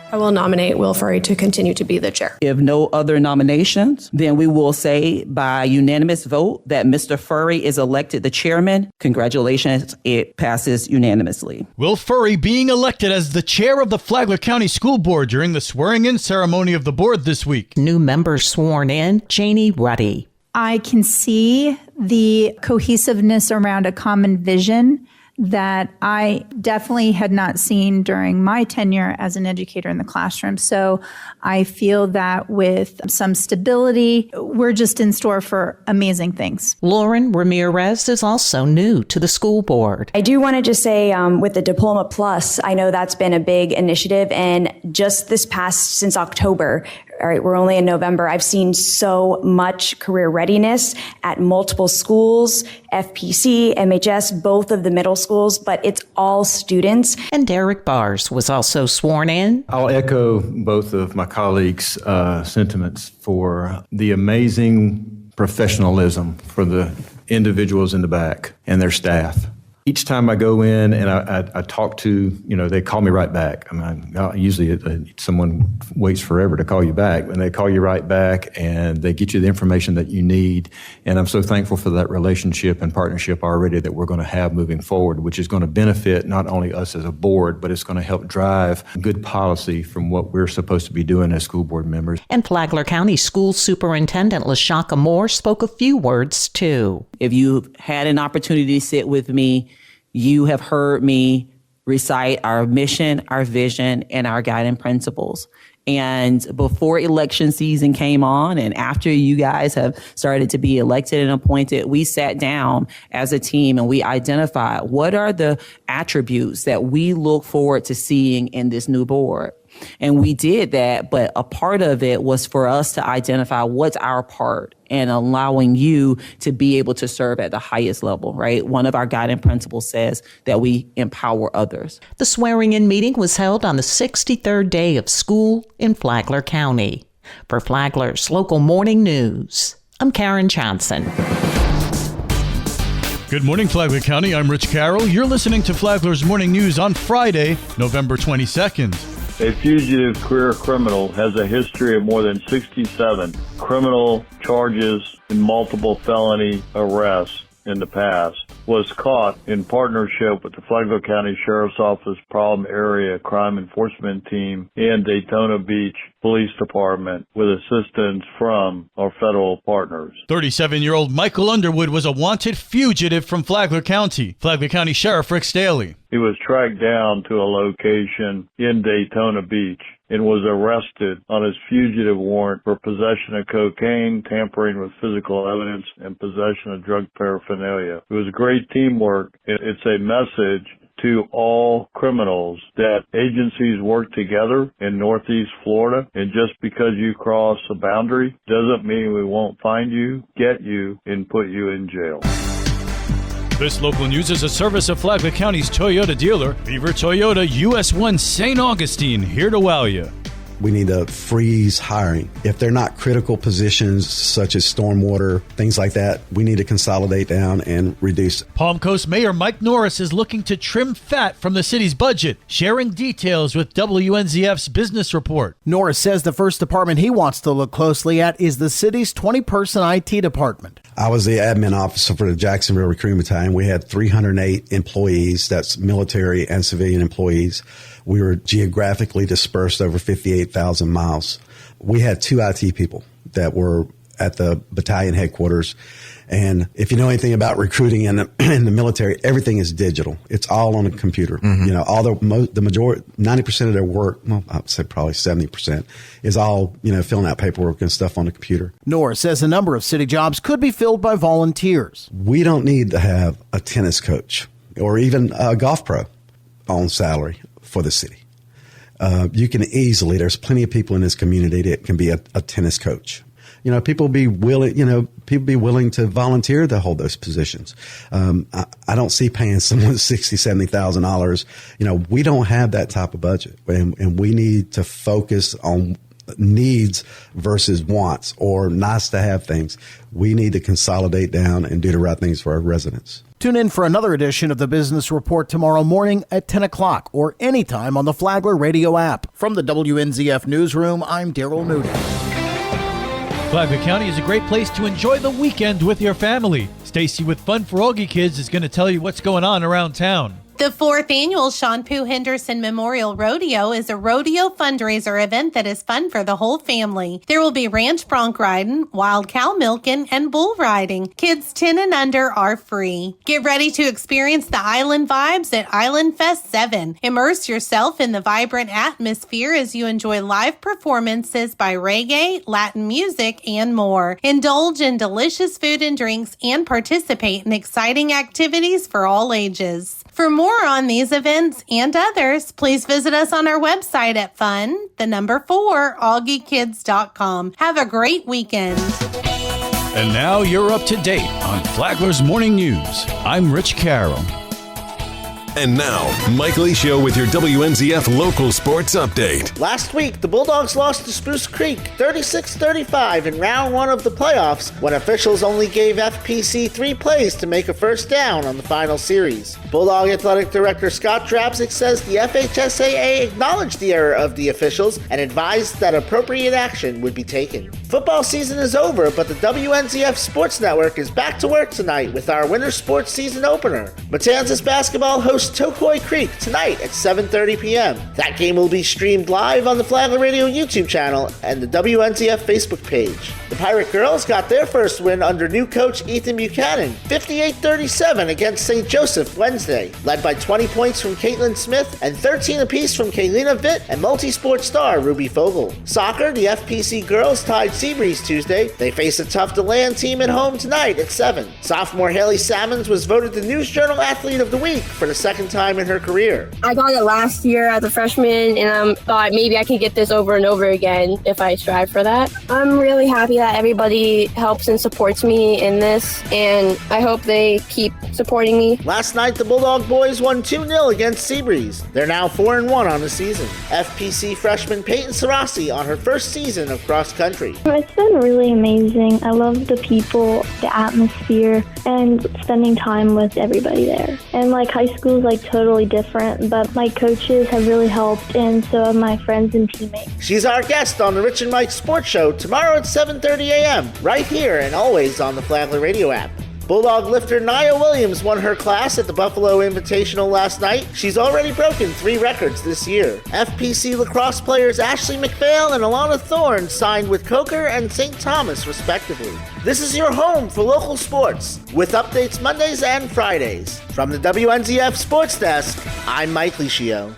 I will nominate Will Furry to continue to be the chair. If no other nominations, then we will say by unanimous vote that Mr. Furry is elected the chairman. Congratulations, it passes unanimously. Will Furry being elected as the chair of the Flagler County School Board during the swearing-in ceremony of the board this week. New members sworn in, Janie Ruddy. I can see the cohesiveness around a common vision that I definitely had not seen during my tenure as an educator in the classroom. So I feel that with some stability, we're just in store for amazing things. Lauren Ramirez is also new to the school board. I do want to just say with the Diploma Plus, I know that's been a big initiative. And just this past, since October, all right, we're only in November, I've seen so much career readiness at multiple schools, FPC, MHS, both of the middle schools, but it's all students. And Derek Bars was also sworn in. I'll echo both of my colleagues' sentiments for the amazing professionalism for the individuals in the back and their staff. Each time I go in and I talk to, they call me right back. I mean, usually someone waits forever to call you back, and they call you right back and they get you the information that you need. And I'm so thankful for that relationship and partnership already that we're going to have moving forward, which is going to benefit not only us as a board, but it's going to help drive good policy from what we're supposed to be doing as school board members. And Flagler County School Superintendent LaShaka Moore spoke a few words too. If you had an opportunity to sit with me, you have heard me recite our mission, our vision, and our guiding principles. And before election season came on, and after you guys have started to be elected and appointed, we sat down as a team and we identified what are the attributes that we look forward to seeing in this new board. And we did that, but a part of it was for us to identify what's our part in allowing you to be able to serve at the highest level, right? One of our guiding principles says that we empower others. The swearing-in meeting was held on the 63rd day of school in Flagler County. For Flagler's Local Morning News, I'm Karen Johnson. Good morning, Flagler County. I'm Rich Carroll. You're listening to Flagler's Morning News on Friday, November 22nd. A fugitive career criminal has a history of more than 67 criminal charges and multiple felony arrests in the past, was caught in partnership with the Flagler County Sheriff's Office Problem Area Crime Enforcement Team and Daytona Beach Police Department with assistance from our federal partners. 37-year-old Michael Underwood was a wanted fugitive from Flagler County. Flagler County Sheriff Rick Staley. He was tracked down to a location in Daytona Beach and was arrested on his fugitive warrant for possession of cocaine, tampering with physical evidence, and possession of drug paraphernalia. It was great teamwork. It's a message to all criminals that agencies work together in Northeast Florida, and just because you cross a boundary doesn't mean we won't find you, get you, and put you in jail. This local news is a service of Flagler County's Toyota dealer, Beaver Toyota, US 1 St. Augustine, here to wow you. We need to freeze hiring. If they're not critical positions such as stormwater, things like that, we need to consolidate down and reduce. Palm Coast Mayor Mike Norris is looking to trim fat from the city's budget, sharing details with WNZF's Business Report. Norris says the first department he wants to look closely at is the city's 20-person IT department. I was the admin officer for the Jacksonville Recruitment Battalion. We had 308 employees, that's military and civilian employees. We were geographically dispersed over 58,000 miles. We had 2 IT people that were at the battalion headquarters. And if you know anything about recruiting in the military, everything is digital. It's all on a computer. Mm-hmm. All the majority, 90% of their work, well, I'd say probably 70%, is all, filling out paperwork and stuff on the computer. Norris says a number of city jobs could be filled by volunteers. We don't need to have a tennis coach or even a golf pro on salary for the city. You can easily, there's plenty of people in this community that can be a tennis coach. People be willing to volunteer to hold those positions. I don't see paying someone $60,000, $70,000. We don't have that type of budget, and we need to focus on needs versus wants or nice to have things. We need to consolidate down and do the right things for our residents. Tune in for another edition of the Business Report tomorrow morning at 10 o'clock or anytime on the Flagler radio app. From the WNZF Newsroom, I'm Daryl Moody. Flagler County is a great place to enjoy the weekend with your family. Stacy with Fun for Augie Kids is going to tell you what's going on around town. The 4th annual Sean Pooh Henderson Memorial Rodeo is a rodeo fundraiser event that is fun for the whole family. There will be ranch bronc riding, wild cow milking, and bull riding. Kids 10 and under are free. Get ready to experience the island vibes at Island Fest 7. Immerse yourself in the vibrant atmosphere as you enjoy live performances by reggae, Latin music, and more. Indulge in delicious food and drinks and participate in exciting activities for all ages. For more on these events and others, please visit us on our website at fun4augiekids.com. Have a great weekend. And now you're up to date on Flagler's Morning News. I'm Rich Carroll. And now, Mike Licio with your WNZF local sports update. Last week, the Bulldogs lost to Spruce Creek 36-35 in round 1 of the playoffs when officials only gave FPC 3 plays to make a first down on the final series. Bulldog Athletic Director Scott Drabzik says the FHSAA acknowledged the error of the officials and advised that appropriate action would be taken. Football season is over, but the WNZF Sports Network is back to work tonight with our winter sports season opener. Matanzas basketball hosts Tokoi Creek tonight at 7:30 p.m. That game will be streamed live on the Flagler Radio YouTube channel and the WNZF Facebook page. The Pirate Girls got their first win under new coach Ethan Buchanan, 58-37 against St. Joseph Wednesday, led by 20 points from Caitlin Smith and 13 apiece from Kaylina Vitt and multi-sport star Ruby Fogel. Soccer, the FPC girls tied Seabreeze Tuesday. They face a tough DeLand team at home tonight at 7. Sophomore Haley Salmons was voted the News Journal Athlete of the Week for the second time in her career. I got it last year as a freshman, and I thought maybe I could get this over and over again if I strive for that. I'm really happy that everybody helps and supports me in this, and I hope they keep supporting me. Last night, the Bulldog boys won 2-0 against Seabreeze. They're now 4-1 on the season. FPC freshman Peyton Sarasi on her first season of cross country. It's been really amazing. I love the people, the atmosphere, and spending time with everybody there. And high school is totally different, but my coaches have really helped, and so have my friends and teammates. She's our guest on the Rich and Mike Sports Show tomorrow at 7:30 a.m. right here and always on the Flagler Radio app. Bulldog lifter Nia Williams won her class at the Buffalo Invitational last night. She's already broken 3 records this year. FPC lacrosse players Ashley McPhail and Alana Thorne signed with Coker and St. Thomas, respectively. This is your home for local sports, with updates Mondays and Fridays. From the WNZF Sports Desk, I'm Mike Licio.